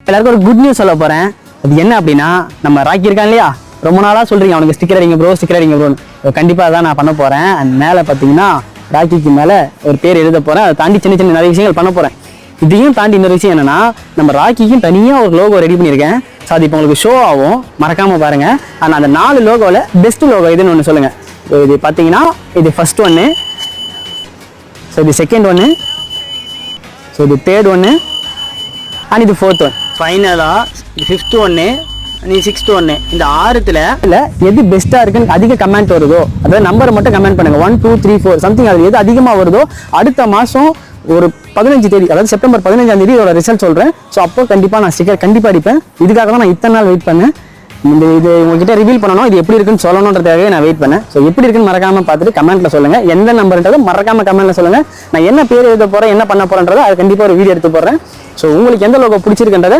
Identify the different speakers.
Speaker 1: எல்லாருக்கும் ஒரு good news சொல்ல போறேன். அது என்ன அப்படின்னா, நம்ம ராக்கி இருக்கான் இல்லையா, ரொம்ப நாளா சொல்றீங்க அவனுக்கு ஸ்டிக்கர் அடிங்க ப்ரோ, ஸ்டிக்கர் அடிங்க ப்ரோன்னு. கண்டிப்பா அதான் நான் பண்ண போறேன். அண்ட் மேல பாத்தீங்கன்னா ராக்கிக்கு மேல ஒரு பேர் எழுத போறேன். அதை தாண்டி சின்ன சின்ன நிறைய விஷயங்கள் பண்ண போறேன். இதையும் தாண்டி இன்னொரு விஷயம் என்னன்னா, நம்ம ராக்கிக்கும் தனியா ஒரு லோகோ ரெடி பண்ணியிருக்கேன். ஸோ அது இப்போ உங்களுக்கு ஷோ ஆகும், மறக்காம பாருங்க. ஆனால் அந்த 4 லோகோவில் பெஸ்ட் லோகோ இதுன்னு ஒன்று சொல்லுங்க. இது பார்த்தீங்கன்னா இது ஃபர்ஸ்ட் ஒன்று, ஸோ இது செகண்ட் ஒன்று, ஸோ இது தேர்ட் ஒன்று, அண்ட் இது ஃபோர்த் ஒன். ஃபைனலாக ஃபிஃப்த் ஒன்று, நீ 6th ஒன்று. இந்த 6த்துல எது பெஸ்ட்டாக இருக்குன்னு அதிக கமெண்ட் வருதோ, அதாவது நம்பரை மட்டும் கமெண்ட் பண்ணுங்க. 1 2 3 4 சம்திங். அது எது அதிகமாக வருதோ அடுத்த மாதம் ஒரு 15 தேதி, அதாவது செப்டம்பர் 15ஆம் தேதி இதோட ரிசல்ட் சொல்கிறேன். ஸோ அப்போ கண்டிப்பாக நான் ஸ்டிக்கர் கண்டிப்பாக அடிப்பேன். இதுக்காக தான் நான் இத்தனை நாள் வெயிட் பண்ணேன். இது உங்ககிட்ட ரிவீல் பண்ணணும், இது எப்படி இருக்குன்னு சொல்லணுன்றதுக்காகவே நான் வெயிட் பண்ணேன். ஸோ எப்படி இருக்குன்னு மறக்காம பார்த்துட்டு கமெண்ட்ல சொல்லுங்க. எந்த நம்பர்ன்றதை மறக்காம கமெண்ட்ல சொல்லுங்க. நான் என்ன பேர் எழுத போறேன், என்ன பண்ண போறேன்றதை அது கண்டிப்பாக ஒரு வீடியோ எடுத்து போடுறேன். ஸோ உங்களுக்கு எந்த லோகோ பிடிச்சிருக்குன்றதை